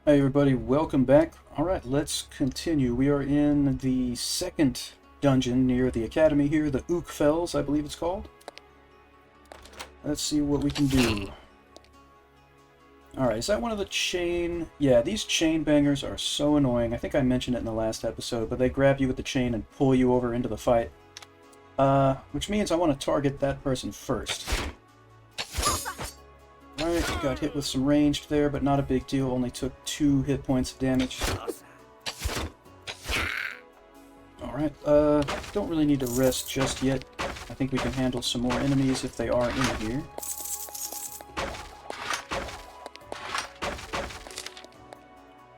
Hey everybody, welcome back. Alright, let's continue. We are in the second dungeon near the academy here, the Ook Fells, I believe it's called. Let's see what we can do. Alright, is that one of the chain... Yeah, these chain bangers are so annoying. I think I mentioned it in the last episode, but they grab you with the chain and pull you over into the fight. Which means I want to target that person first. Alright, got hit with some ranged there, but not a big deal. Only took 2 hit points of damage. Alright, don't really need to rest just yet. I think we can handle some more enemies if they are in here.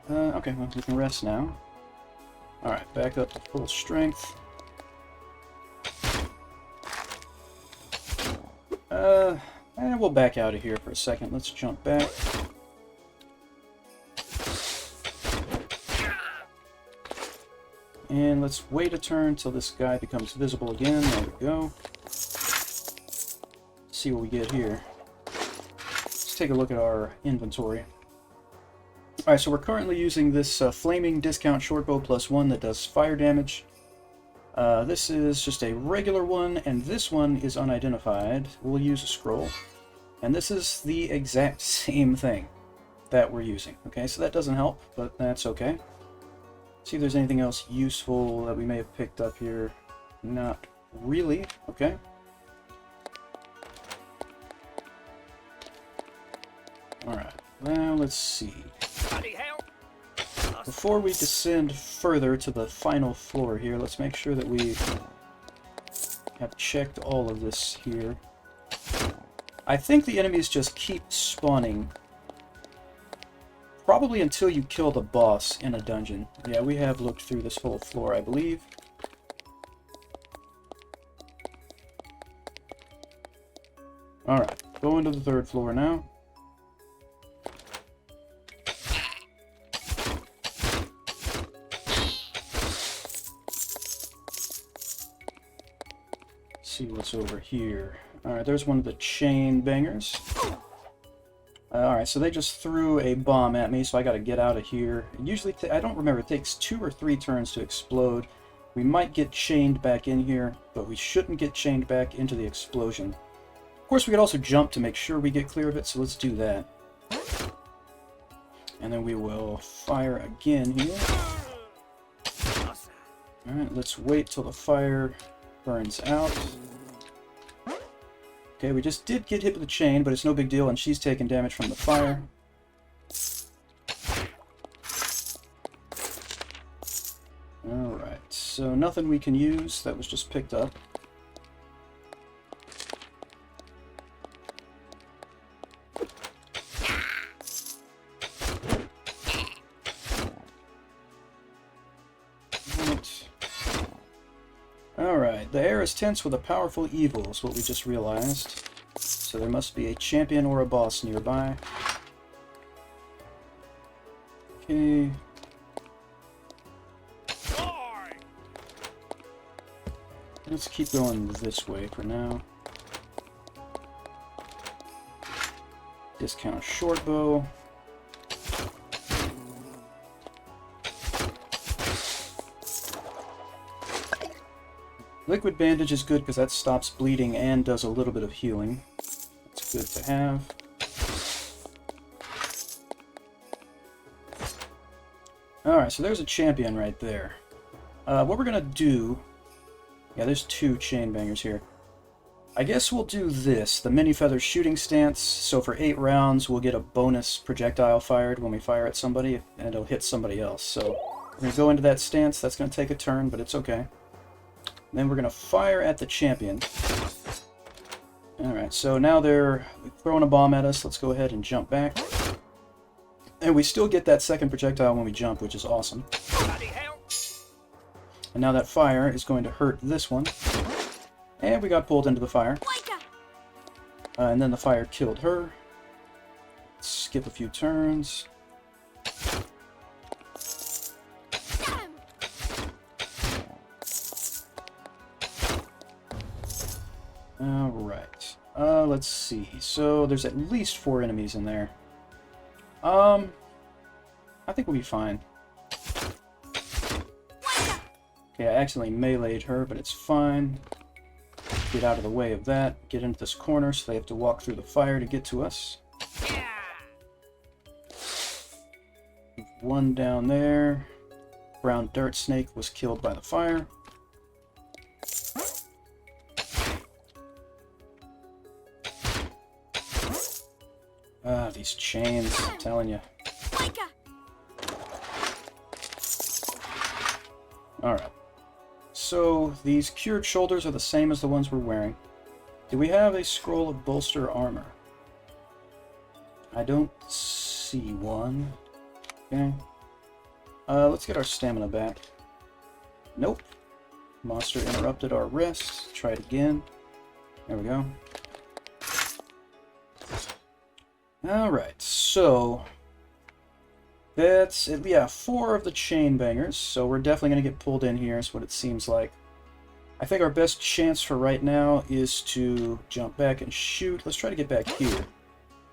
Okay, well, we can rest now. Alright, back up to full strength. And we'll back out of here for a second. Let's jump back. And let's wait a turn till this guy becomes visible again. There we go. See what we get here. Let's take a look at our inventory. Alright, so we're currently using this flaming discount shortbow +1 that does fire damage. This is just a regular one, and this one is unidentified. We'll use a scroll. And this is the exact same thing that we're using. Okay, so that doesn't help, but that's okay. See if there's anything else useful that we may have picked up here. Not really. Okay. Alright, now let's see. Before we descend further to the final floor here, let's make sure that we have checked all of this here. I think the enemies just keep spawning. Probably until you kill the boss in a dungeon. Yeah, we have looked through this whole floor, I believe. Alright, going to the 3rd floor now. See what's over here. Alright, there's one of the chain bangers. Alright, so they just threw a bomb at me, so I gotta get out of here. It usually, I don't remember, it takes 2 or 3 turns to explode. We might get chained back in here, but we shouldn't get chained back into the explosion. Of course, we could also jump to make sure we get clear of it, so let's do that. And then we will fire again here. Alright, let's wait till the fire burns out. Okay, we just did get hit with the chain, but it's no big deal, and she's taking damage from the fire. Alright, so nothing we can use. That was just picked up. Alright, the air is tense with a powerful evil, is what we just realized. So there must be a champion or a boss nearby. Okay. Let's keep going this way for now. Discount shortbow. Liquid bandage is good because that stops bleeding and does a little bit of healing. It's good to have. Alright, so there's a champion right there. What we're going to do... Yeah, there's 2 chain bangers here. I guess we'll do this, the mini feather shooting stance. So for 8 rounds, we'll get a bonus projectile fired when we fire at somebody, and it'll hit somebody else. So we're going to go into that stance. That's going to take a turn, but it's okay. Then we're going to fire at the champion. Alright, so now they're throwing a bomb at us. Let's go ahead and jump back. And we still get that 2nd projectile when we jump, which is awesome. And now that fire is going to hurt this one. And we got pulled into the fire. And then the fire killed her. Let's skip a few turns. Alright. Let's see. So there's at least 4 enemies in there. I I think we'll be fine. Okay, I accidentally meleeed her, but it's fine. Get out of the way of that. Get into this corner so they have to walk through the fire to get to us. One down there. Brown dirt snake was killed by the fire. Ah, these chains, I'm telling you. Alright. So, these cured shoulders are the same as the ones we're wearing. Do we have a scroll of bolster armor? I don't see one. Okay. Let's get our stamina back. Nope. Monster interrupted our rest. Try it again. There we go. Alright, so... that's, yeah, 4 of the chain bangers, so we're definitely going to get pulled in here, is what it seems like. I think our best chance for right now is to jump back and shoot. Let's try to get back here,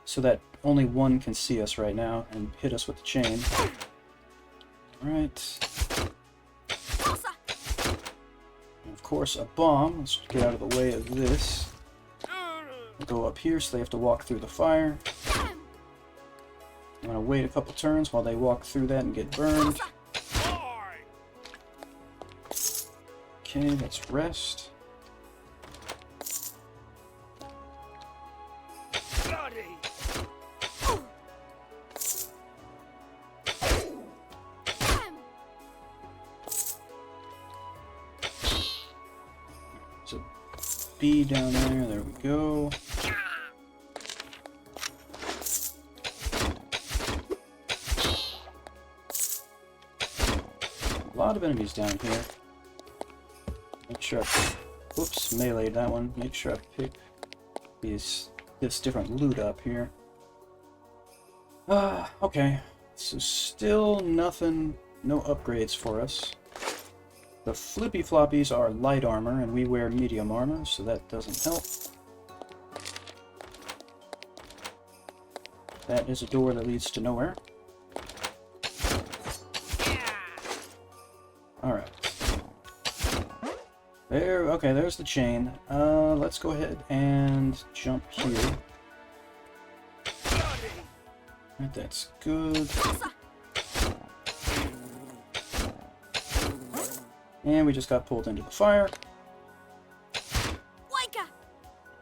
so that only one can see us right now and hit us with the chain. Alright. And of course, a bomb. Let's get out of the way of this. We'll go up here so they have to walk through the fire. I'm going to wait a couple turns while they walk through that and get burned. Okay, let's rest. There's a bee down there we go. A lot of enemies down here. Make sure I... whoops, meleeed that one. Make sure I pick this different loot up here. Okay. So still nothing, no upgrades for us. The flippy floppies are light armor, and we wear medium armor, so that doesn't help. That is a door that leads to nowhere. Alright. There, okay, there's the chain. Let's go ahead and jump here. Alright, that's good. And we just got pulled into the fire.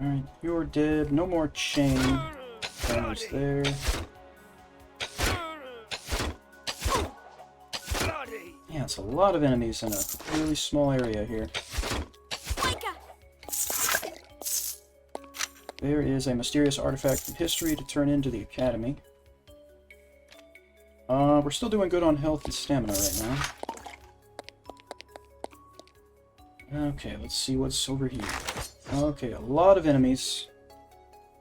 Alright, you're dead. No more chain damage there. Yeah, it's a lot of enemies in a really small area here. There is a mysterious artifact from history to turn into the academy. We're still doing good on health and stamina right now. Okay, let's see what's over here. Okay, a lot of enemies.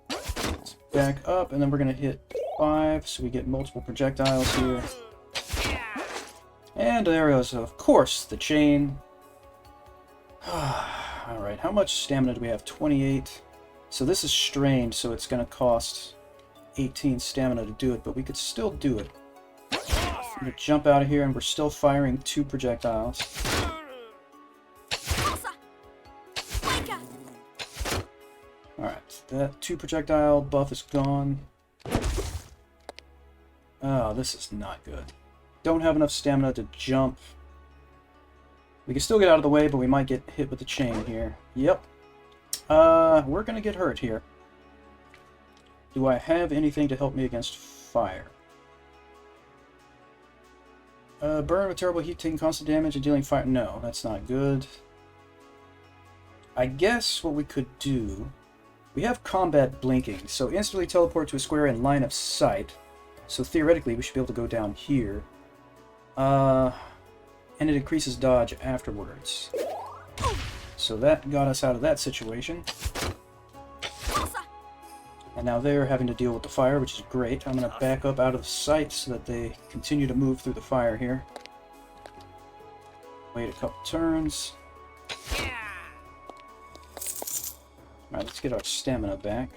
Let's back up, and then we're going to hit 5, so we get multiple projectiles here. And there is, of course, the chain. Alright, how much stamina do we have? 28. So this is strained, so it's going to cost 18 stamina to do it, but we could still do it. I'm going to jump out of here, and we're still firing 2 projectiles. Alright, that 2 projectile buff is gone. Oh, this is not good. Don't have enough stamina to jump. We can still get out of the way, but we might get hit with the chain here. Yep. We're gonna get hurt here. Do I have anything to help me against fire? Burn with terrible heat, taking constant damage and dealing fire. No, that's not good. I guess what we could do... we have combat blinking, so instantly teleport to a square in line of sight. So theoretically, we should be able to go down here. And it increases dodge afterwards. So that got us out of that situation. And now they're having to deal with the fire, which is great. I'm going to back up out of sight so that they continue to move through the fire here. Wait a couple turns. Alright, let's get our stamina back.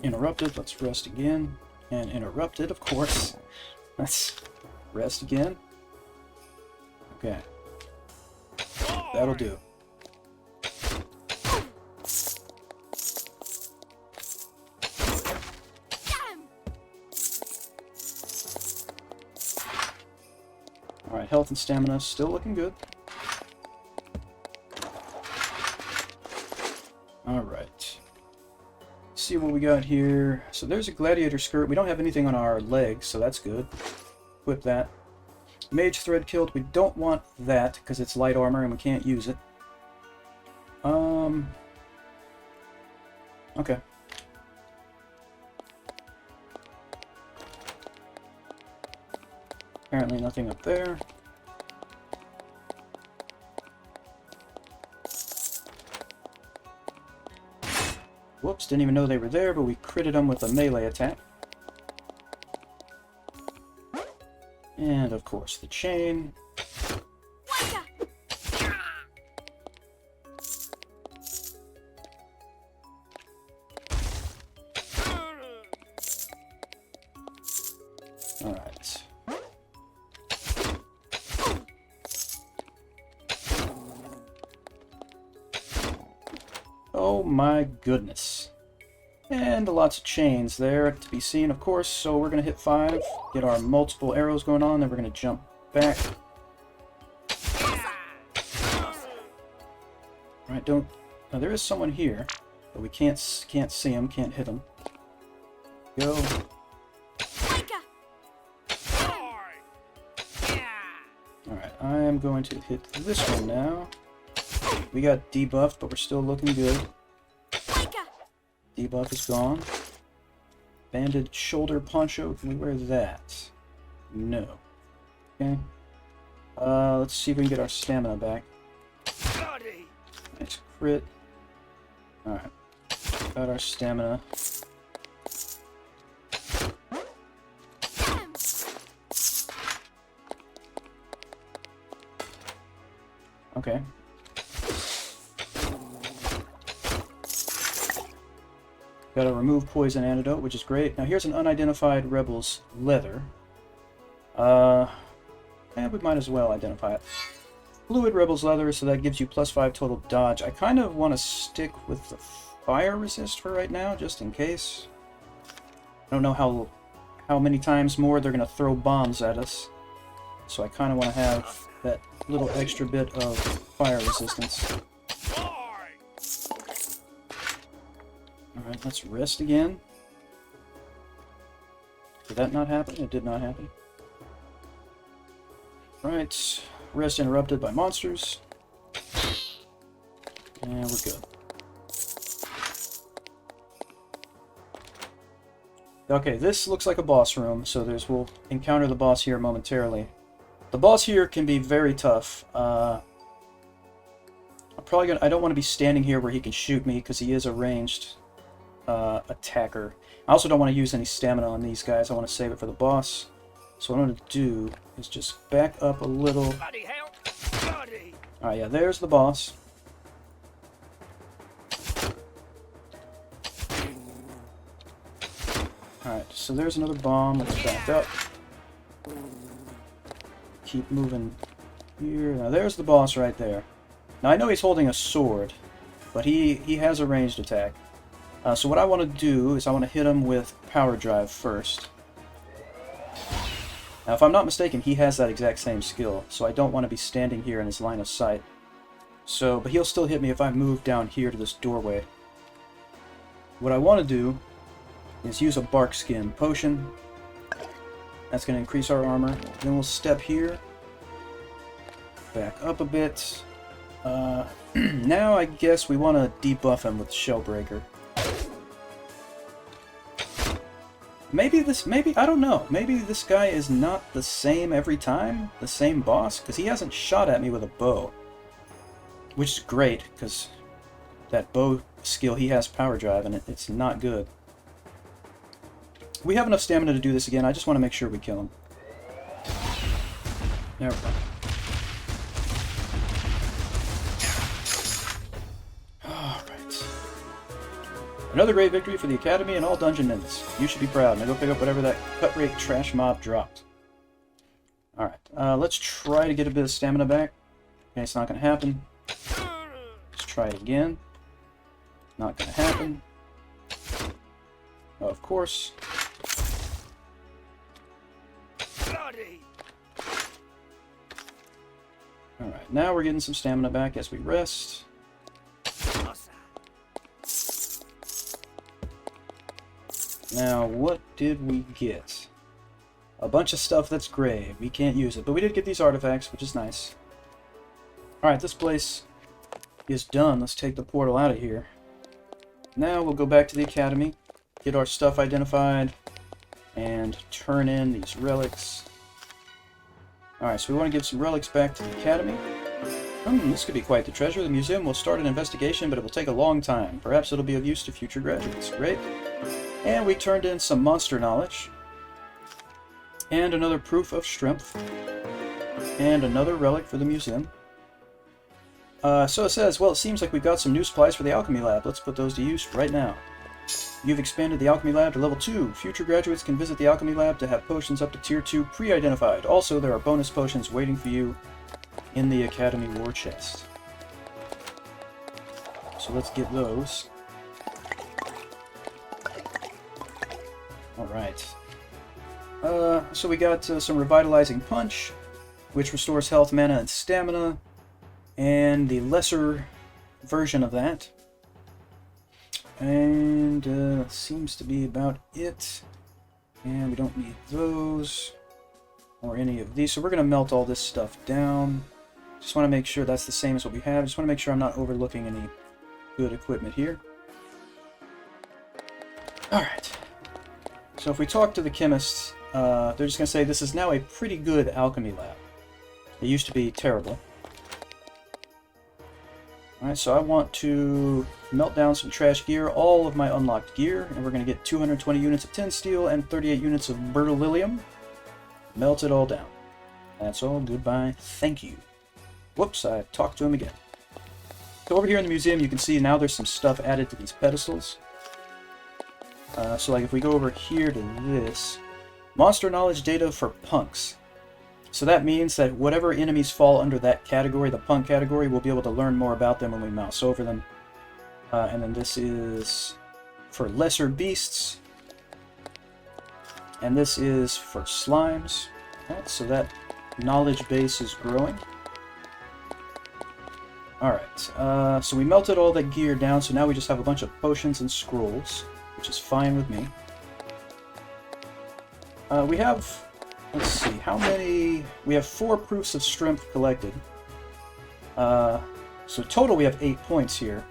Interrupted, let's rest again. And interrupted, of course. Let's rest again. Okay. That'll do. Alright, health and stamina still looking good. Alright. See what we got here. So there's a gladiator skirt. We don't have anything on our legs, so that's good. Equip that. Mage thread kilt. We don't want that because it's light armor and we can't use it. Okay. Apparently nothing up there. Whoops, didn't even know they were there, but we critted them with a melee attack. And, of course, the chain. Alright. Oh my goodness. And lots of chains there to be seen, of course, so we're going to hit 5, get our multiple arrows going on, then we're going to jump back. Alright, don't... Now, there is someone here, but we can't see him, can't hit him. Go. Alright, I am going to hit this one now. We got debuffed, but we're still looking good. Debuff is gone. Banded shoulder poncho, can we wear that? No. Okay. Let's see if we can get our stamina back. Nice crit. Alright. Got our stamina. Okay. Got a remove poison antidote, which is great. Now here's an unidentified rebel's leather. Yeah, we might as well identify it. Fluid rebel's leather, so that gives you +5 total dodge. I kind of want to stick with the fire resist for right now, just in case. I don't know how many times more they're going to throw bombs at us. So I kind of want to have that little extra bit of fire resistance. Alright, let's rest again. Did that not happen? It did not happen. Right, rest interrupted by monsters. And we're good. Okay, this looks like a boss room, so we'll encounter the boss here momentarily. The boss here can be very tough. I don't want to be standing here where he can shoot me because he is a ranged attacker. I also don't want to use any stamina on these guys. I want to save it for the boss. So what I'm going to do is just back up a little. Alright, yeah, there's the boss. Alright, so there's another bomb. Let's back up. Keep moving here. Now there's the boss right there. Now I know he's holding a sword, but he has a ranged attack. So what I want to do is I want to hit him with power drive first. Now if I'm not mistaken, he has that exact same skill, so I don't want to be standing here in his line of sight. So, but he'll still hit me if I move down here to this doorway. What I want to do is use a bark skin potion. That's going to increase our armor. Then we'll step here. Back up a bit. Now I guess we want to debuff him with Shellbreaker. Maybe, I don't know. Maybe this guy is not the same every time, the same boss, because he hasn't shot at me with a bow. Which is great, because that bow skill, he has power drive, and it's not good. We have enough stamina to do this again. I just want to make sure we kill him. There we go. Alright. Another great victory for the Academy and all Dungeonmans. You should be proud. Now go pick up whatever that cut rate trash mob dropped. Alright, let's try to get a bit of stamina back. Okay, it's not going to happen. Let's try it again. Not going to happen. Of course. Alright, now we're getting some stamina back as we rest. Now, what did we get? A bunch of stuff that's gray. We can't use it, but we did get these artifacts, which is nice. Alright, this place is done. Let's take the portal out of here. Now we'll go back to the academy, get our stuff identified, and turn in these relics. Alright, so we want to give some relics back to the academy. This could be quite the treasure. The museum will start an investigation, but it will take a long time. Perhaps it'll be of use to future graduates. Great. And we turned in some monster knowledge. And another proof of strength. And another relic for the museum. So it says, well, it seems like we've got some new supplies for the alchemy lab. Let's put those to use right now. You've expanded the alchemy lab to level 2. Future graduates can visit the alchemy lab to have potions up to tier 2 pre-identified. Also, there are bonus potions waiting for you in the academy war chest. So let's get those. Alright. So we got some revitalizing punch, which restores health, mana, and stamina. And the lesser version of that. And seems to be about it. And we don't need those or any of these. So we're going to melt all this stuff down. Just want to make sure that's the same as what we have. Just want to make sure I'm not overlooking any good equipment here. Alright. So if we talk to the chemists, they're just going to say this is now a pretty good alchemy lab. It used to be terrible. Alright, so I want to melt down some trash gear, all of my unlocked gear, and we're going to get 220 units of tin steel and 38 units of beryllium. Melt it all down. That's all. Goodbye. Thank you. Whoops, I talked to him again. So over here in the museum, you can see now there's some stuff added to these pedestals. So like if we go over here to this, monster knowledge data for punks. So that means that whatever enemies fall under that category, the punk category, we'll be able to learn more about them when we mouse over them. And then this is for lesser beasts. And this is for slimes. Right, so that knowledge base is growing. Alright, so we melted all that gear down, so now we just have a bunch of potions and scrolls, which is fine with me. We have... Let's see, how many... We have 4 proofs of strength collected. So total we have 8 points here.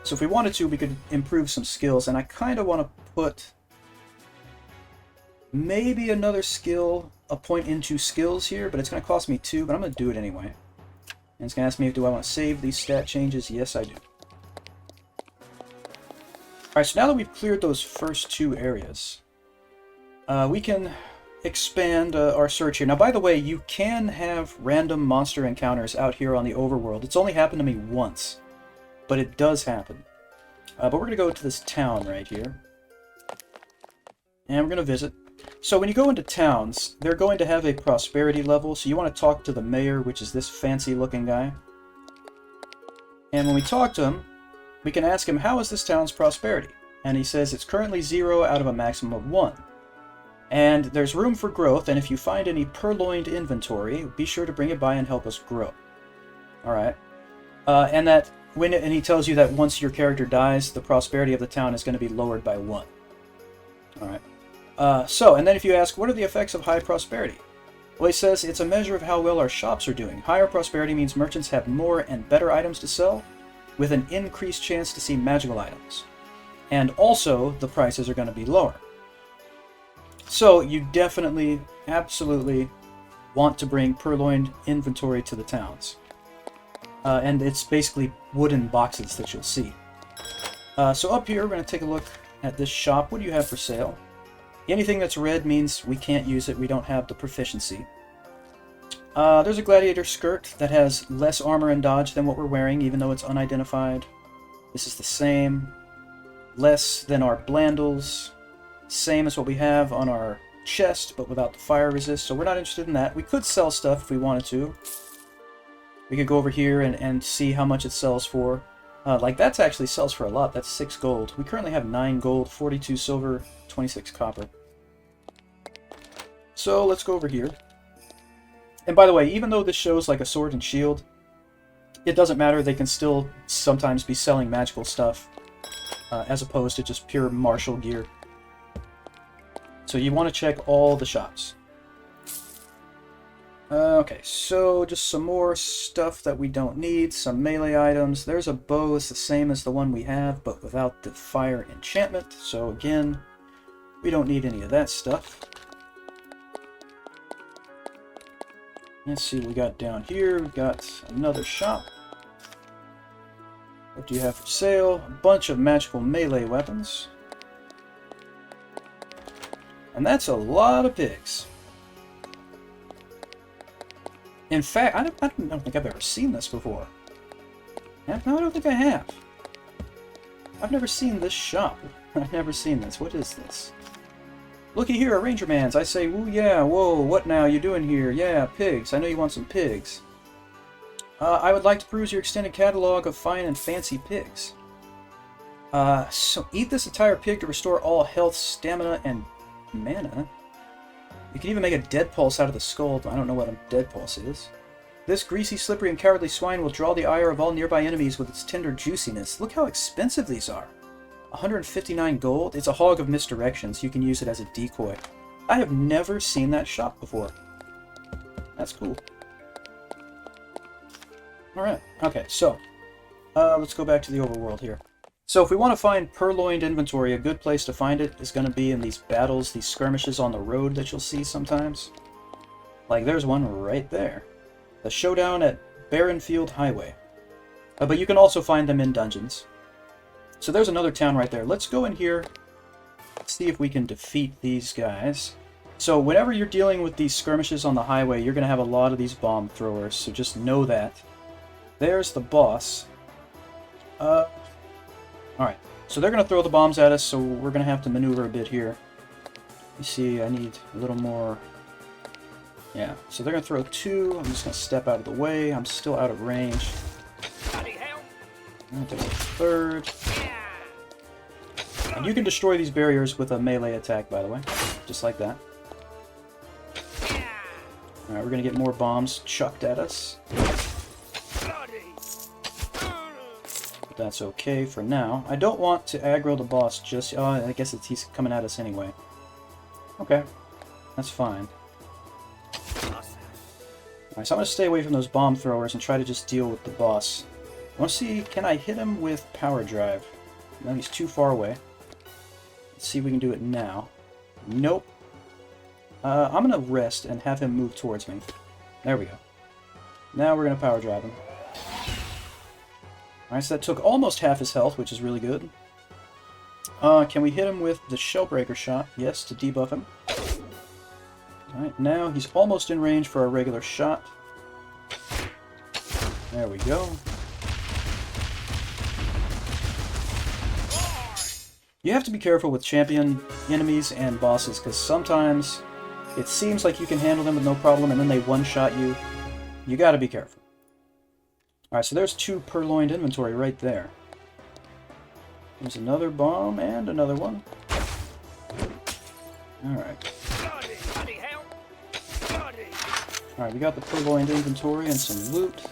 So if we wanted to, we could improve some skills, and I kind of want to put maybe another skill, a point into skills here, but it's going to cost me 2, but I'm going to do it anyway. And it's going to ask me, do I want to save these stat changes? Yes, I do. Alright, so now that we've cleared those first 2 areas, we can expand our search here. Now, by the way, you can have random monster encounters out here on the overworld. It's only happened to me once, but it does happen. But we're going to go to this town right here. And we're going to visit. So when you go into towns, they're going to have a prosperity level, so you want to talk to the mayor, which is this fancy-looking guy. And when we talk to him, we can ask him, how is this town's prosperity? And he says it's currently 0 out of a maximum of 1. And there's room for growth, and if you find any purloined inventory, be sure to bring it by and help us grow. Alright. And he tells you that once your character dies, the prosperity of the town is going to be lowered by 1. Alright. And then if you ask, what are the effects of high prosperity? Well, he says it's a measure of how well our shops are doing. Higher prosperity means merchants have more and better items to sell, with an increased chance to see magical items. And also, the prices are going to be lower. So, you definitely, absolutely want to bring purloined inventory to the towns. And it's basically wooden boxes that you'll see. So up here, we're going to take a look at this shop. What do you have for sale? Anything that's red means we can't use it. We don't have the proficiency. There's a gladiator skirt that has less armor and dodge than what we're wearing, even though it's unidentified. This is the same. Less than our blandles. Same as what we have on our chest, but without the fire resist, so we're not interested in that. We could sell stuff if we wanted to. We could go over here and see how much it sells for. Like, that actually sells for a lot. That's 6 gold. We currently have 9 gold, 42 silver, 26 copper. So, let's go over here. And by the way, even though this shows like a sword and shield, it doesn't matter. They can still sometimes be selling magical stuff, as opposed to just pure martial gear. So you want to check all the shops. Okay, so just some more stuff that we don't need. Some melee items. There's a bow. It's the same as the one we have, but without the fire enchantment. So again, we don't need any of that stuff. Let's see what we got down here. We've got another shop. What do you have for sale? A bunch of magical melee weapons. And that's a lot of pigs. In fact, I don't think I've ever seen this before. No, I don't think I have. I've never seen this shop. I've never seen this. What is this? Looky here, Rangermans. I say, woo, yeah, whoa, what now you doing here? Yeah, pigs. I know you want some pigs. I would like to peruse your extended catalog of fine and fancy pigs. So eat this entire pig to restore all health, stamina, and mana. You can even make a dead pulse out of the skull. I don't know what a dead pulse is. This greasy, slippery, and cowardly swine will draw the ire of all nearby enemies with its tender juiciness. Look how expensive these are. 159 gold. It's a hog of misdirection, so you can use it as a decoy. I have never seen that shop before. That's cool. Alright, okay, so let's go back to the overworld here. So if we want to find purloined inventory, a good place to find it is going to be in these battles, these skirmishes on the road that you'll see sometimes. Like there's one right there. The showdown at Barrenfield Highway. But you can also find them in dungeons. So there's another town right there. Let's go in here, see if we can defeat these guys. So whenever you're dealing with these skirmishes on the highway, you're going to have a lot of these bomb throwers, so just know that. There's the boss. Alright, so they're going to throw the bombs at us, so we're going to have to maneuver a bit here. You see, I need a little more... Yeah, so they're going to throw 2. I'm just going to step out of the way. I'm still out of range. I'm going to take a 3rd. And you can destroy these barriers with a melee attack, by the way. Just like that. Alright, we're going to get more bombs chucked at us. That's okay for now. I don't want to aggro the boss just... Oh, I guess he's coming at us anyway. Okay. That's fine. Alright, so I'm going to stay away from those bomb throwers and try to just deal with the boss. I want to see, can I hit him with power drive? No, he's too far away. Let's see if we can do it now. Nope. I'm going to rest and have him move towards me. There we go. Now we're going to power drive him. Alright, so that took almost half his health, which is really good. Can we hit him with the Shellbreaker shot? Yes, to debuff him. Alright, now he's almost in range for a regular shot. There we go. You have to be careful with champion enemies and bosses, because sometimes it seems like you can handle them with no problem, and then they one-shot you. You gotta be careful. Alright, so there's 2 purloined inventory right there. There's another bomb and another one. Alright. Alright, we got the purloined inventory and some loot.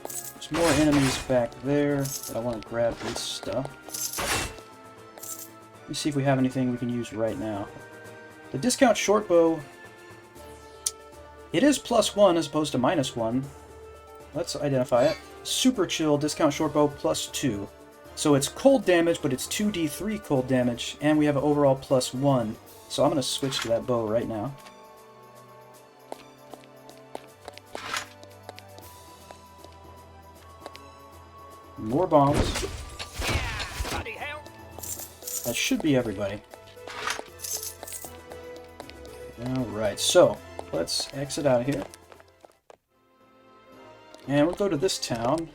There's more enemies back there, but I want to grab this stuff. Let me see if we have anything we can use right now. The discount shortbow, it is +1 as opposed to -1. Let's identify it. Super chill discount shortbow +2. So it's cold damage, but it's 2d3 cold damage, and we have an overall +1. So I'm going to switch to that bow right now. More bombs. That should be everybody. Alright, so let's exit out of here. And we'll go to this town.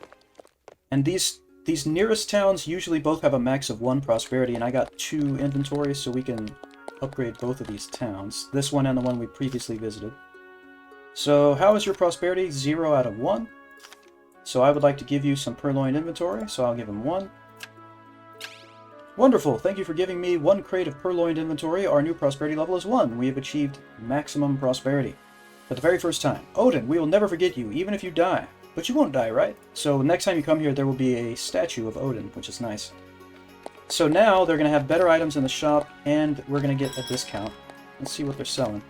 And these nearest towns usually both have a max of 1 prosperity, and I got 2 inventory, so we can upgrade both of these towns. This one and the one we previously visited. So how is your prosperity? 0 out of 1. So I would like to give you some purloined inventory, so I'll give him 1. Wonderful! Thank you for giving me 1 crate of purloined inventory. Our new prosperity level is 1. We have achieved maximum prosperity. For the very first time. Odin, we will never forget you, even if you die. But you won't die, right? So next time you come here, there will be a statue of Odin, which is nice. So now they're going to have better items in the shop, and we're going to get a discount. Let's see what they're selling.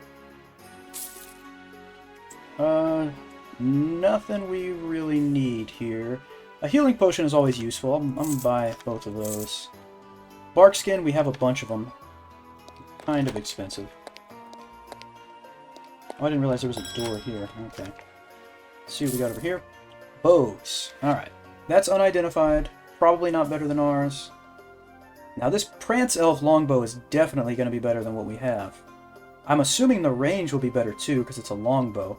Nothing we really need here. A healing potion is always useful. I'm going to buy both of those. Bark skin, we have a bunch of them. Kind of expensive. Oh, I didn't realize there was a door here. Okay. Let's see what we got over here. Bows. Alright. That's unidentified. Probably not better than ours. Now this Prance Elf longbow is definitely going to be better than what we have. I'm assuming the range will be better too, because it's a longbow.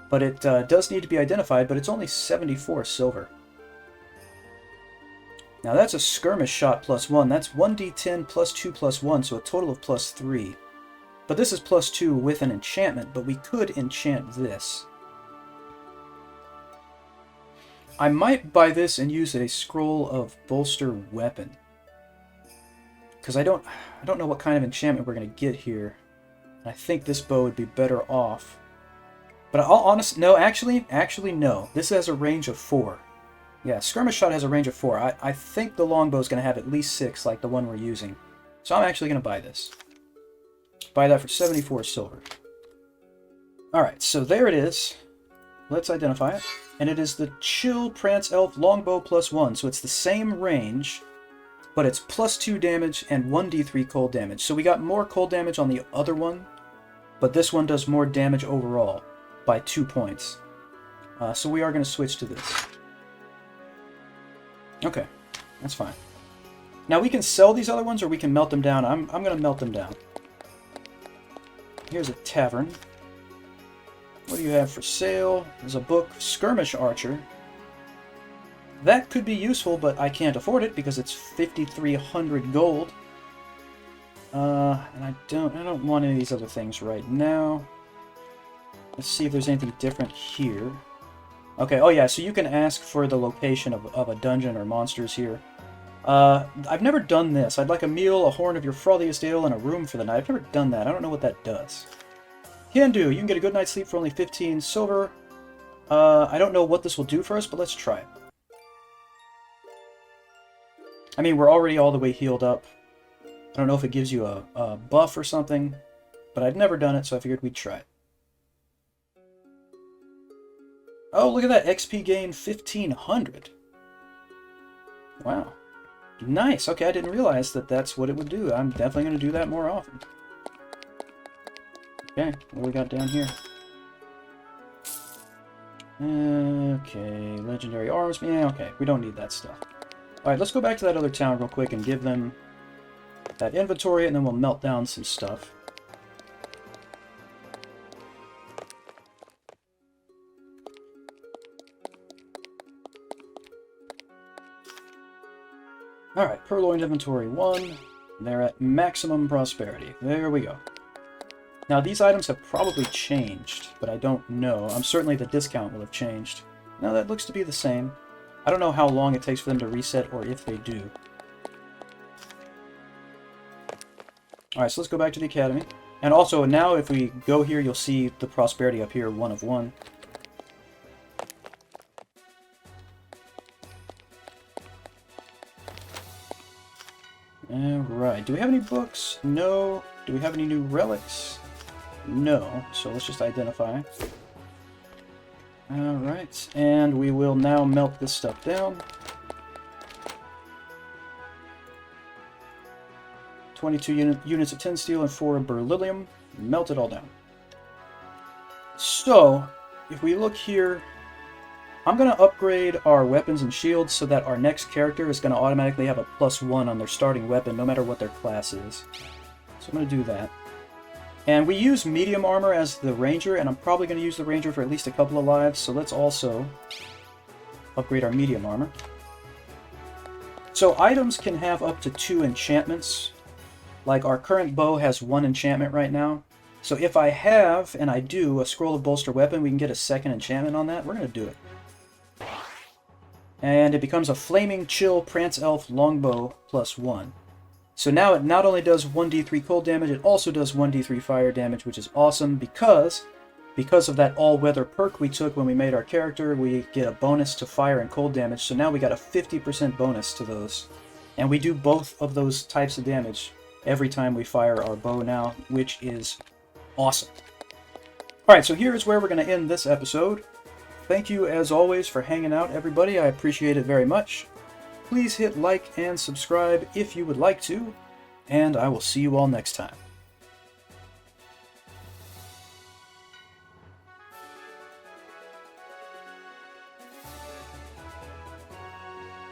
But it does need to be identified, but it's only 74 silver. Now that's a skirmish shot +1. That's 1d10 +2 +1, so a total of +3. But this is +2 with an enchantment, but we could enchant this. I might buy this and use a scroll of bolster weapon. Because I don't know what kind of enchantment we're going to get here. I think this bow would be better off. But actually no. This has a range of 4. Yeah, skirmish shot has a range of 4. I think the longbow is going to have at least 6, like the one we're using. So I'm actually going to buy this. Buy that for 74 silver. Alright, so there it is. Let's identify it. And it is the Chill Prance Elf Longbow +1. So it's the same range, but it's +2 damage and 1d3 cold damage. So we got more cold damage on the other one, but this one does more damage overall by 2 points. So we are going to switch to this. Okay, that's fine. Now we can sell these other ones or we can melt them down. I'm going to melt them down. Here's a tavern. What do you have for sale? There's a book, Skirmish Archer. That could be useful, but I can't afford it because it's 5,300 gold. And I don't want any of these other things right now. Let's see if there's anything different here. Okay, oh yeah, so you can ask for the location of a dungeon or monsters here. I've never done this. I'd like a meal, a horn of your frothiest ale, and a room for the night. I've never done that. I don't know what that does. Can do. You can get a good night's sleep for only 15 silver. I don't know what this will do for us, but let's try it. I mean, we're already all the way healed up. I don't know if it gives you a buff or something, but I'd never done it, so I figured we'd try it. Oh, look at that. XP gain 1,500. Wow. Nice. Okay, I didn't realize that that's what it would do. I'm definitely going to do that more often. Okay, what do we got down here? Okay, legendary arms. Yeah, okay, we don't need that stuff. Alright, let's go back to that other town real quick and give them that inventory, and then we'll melt down some stuff. Alright, purloined inventory 1. They're at maximum prosperity. There we go. Now, these items have probably changed, but I don't know. Certainly the discount will have changed. No, that looks to be the same. I don't know how long it takes for them to reset, or if they do. Alright, so let's go back to the academy. And also, now if we go here, you'll see the prosperity up here, 1 of 1. Alright, do we have any books? No. Do we have any new relics? No, so let's just identify. Alright, and we will now melt this stuff down. 22 units of tin steel and 4 of beryllium. Melt it all down. So, if we look here, I'm going to upgrade our weapons and shields so that our next character is going to automatically have a +1 on their starting weapon, no matter what their class is. So I'm going to do that. And we use medium armor as the ranger, and I'm probably going to use the ranger for at least a couple of lives, so let's also upgrade our medium armor. So items can have up to 2 enchantments. Like our current bow has 1 enchantment right now. So if I have, and I do, a Scroll of Bolster Weapon, we can get a 2nd enchantment on that. We're going to do it. And it becomes a Flaming Chill Prance Elf Longbow +1. So now it not only does 1d3 cold damage, it also does 1d3 fire damage, which is awesome because of that all-weather perk we took when we made our character, we get a bonus to fire and cold damage. So now we got a 50% bonus to those. And we do both of those types of damage every time we fire our bow now, which is awesome. Alright, so here is where we're going to end this episode. Thank you, as always, for hanging out, everybody. I appreciate it very much. Please hit like and subscribe if you would like to, and I will see you all next time.